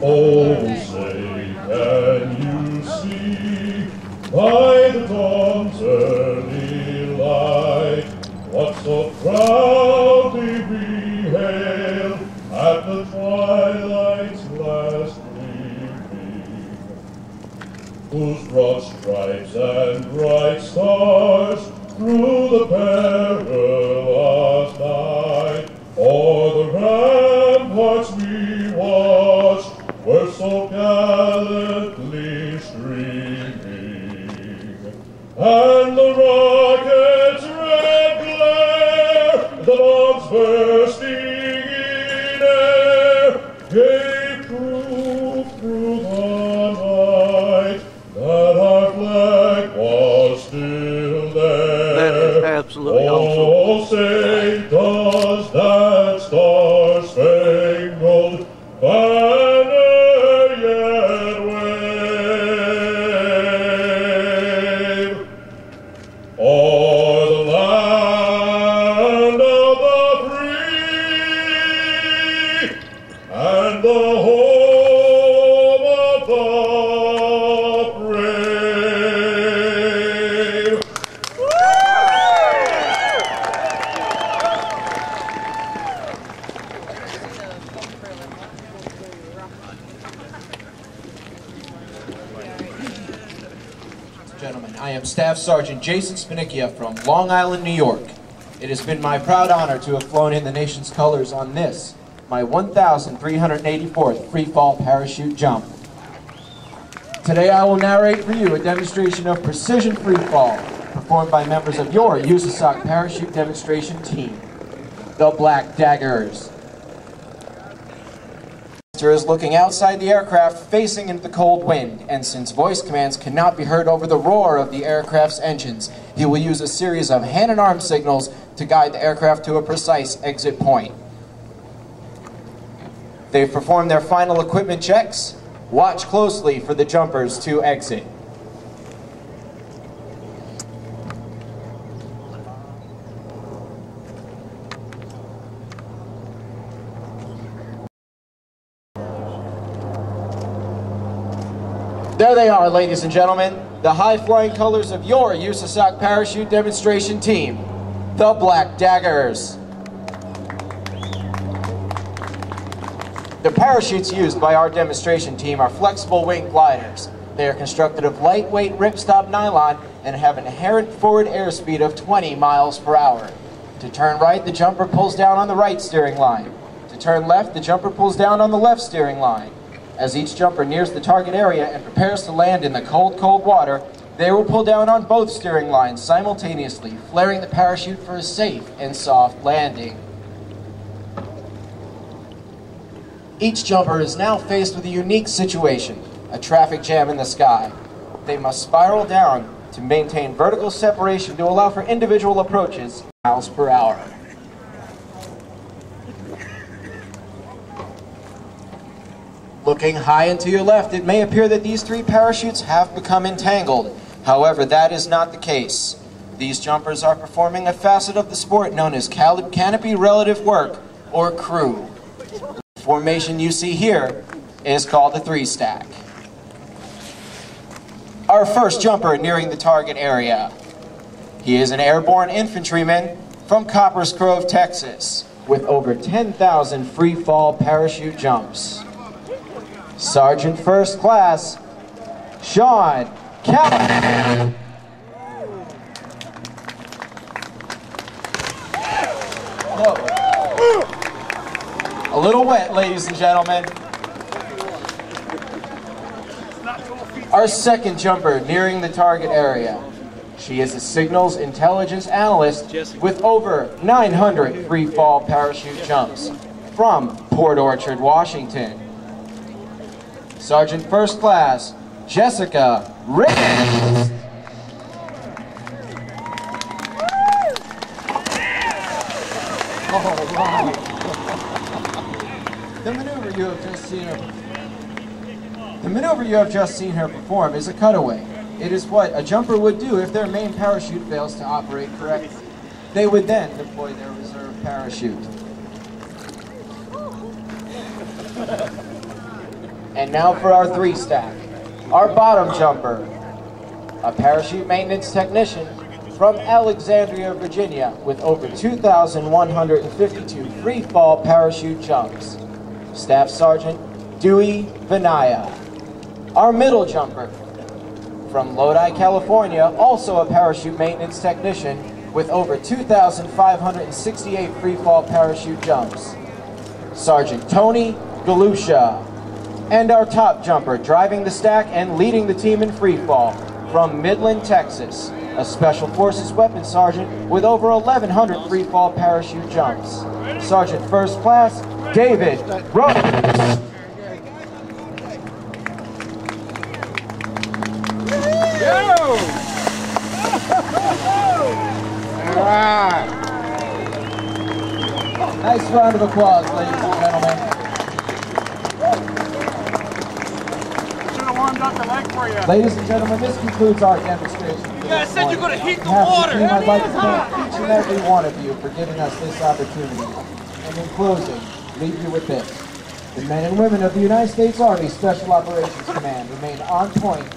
Oh, say, can you see by the dawn's early light what so proudly we hailed at the twilight's last gleaming, whose broad stripes and bright stars through the perilous night o'er the ramparts we watched were so gallantly streaming, and the rocket's red glare, the bombs bursting in air, gave proof through the night that our flag was still there. That is absolutely awesome. Oh, say, does that star-spangled banner yet wave o'er the land of the free and the home of the brave? Gentlemen, I am Staff Sergeant Jason Spanicchia from Long Island, New York. It has been my proud honor to have flown in the nation's colors on this, my 1,384th free fall parachute jump. Today I will narrate for you a demonstration of precision free fall performed by members of your USASOC parachute demonstration team, the Black Daggers. Is looking outside the aircraft facing into the cold wind, and since voice commands cannot be heard over the roar of the aircraft's engines, he will use a series of hand and arm signals to guide the aircraft to a precise exit point. They've performed their final equipment checks. Watch closely for the jumpers to exit. There they are, ladies and gentlemen, the high-flying colors of your USASOC parachute demonstration team, the Black Daggers. The parachutes used by our demonstration team are flexible wing gliders. They are constructed of lightweight ripstop nylon and have an inherent forward airspeed of 20 miles per hour. To turn right, the jumper pulls down on the right steering line. To turn left, the jumper pulls down on the left steering line. As each jumper nears the target area and prepares to land in the cold, cold water, they will pull down on both steering lines simultaneously, flaring the parachute for a safe and soft landing. Each jumper is now faced with a unique situation, a traffic jam in the sky. They must spiral down to maintain vertical separation to allow for individual approaches miles per hour. Looking high and to your left, it may appear that these three parachutes have become entangled. However, that is not the case. These jumpers are performing a facet of the sport known as canopy relative work, or crew. The formation you see here is called a three-stack. Our first jumper nearing the target area. He is an airborne infantryman from Coppers Grove, Texas, with over 10,000 free fall parachute jumps. Sergeant First Class, Sean Callahan. A little wet, ladies and gentlemen. Our second jumper nearing the target area. She is a signals intelligence analyst with over 900 free fall parachute jumps from Port Orchard, Washington. Sergeant First Class, Jessica Rickens. Oh, wow. The maneuver you have just seen her perform is a cutaway. It is what a jumper would do if their main parachute fails to operate correctly. They would then deploy their reserve parachute. And now for our 3-stack. Our bottom jumper, a parachute maintenance technician from Alexandria, Virginia, with over 2,152 free fall parachute jumps. Staff Sergeant Dewey Vinaya. Our middle jumper, from Lodi, California, also a parachute maintenance technician with over 2,568 free fall parachute jumps. Sergeant Tony Galusha. And our top jumper, driving the stack and leading the team in free fall, from Midland, Texas, a Special Forces weapons sergeant with over 1,100 free fall parachute jumps. Sergeant First Class David Rhodes. Alright. Nice round of applause, ladies and gentlemen. Warmed up the leg for you. Ladies and gentlemen, this concludes our demonstration. You guys said you're going to heat the water. I'd like to thank each and every one of you for giving us this opportunity. And in closing, leave you with this. The men and women of the United States Army Special Operations Command remain on point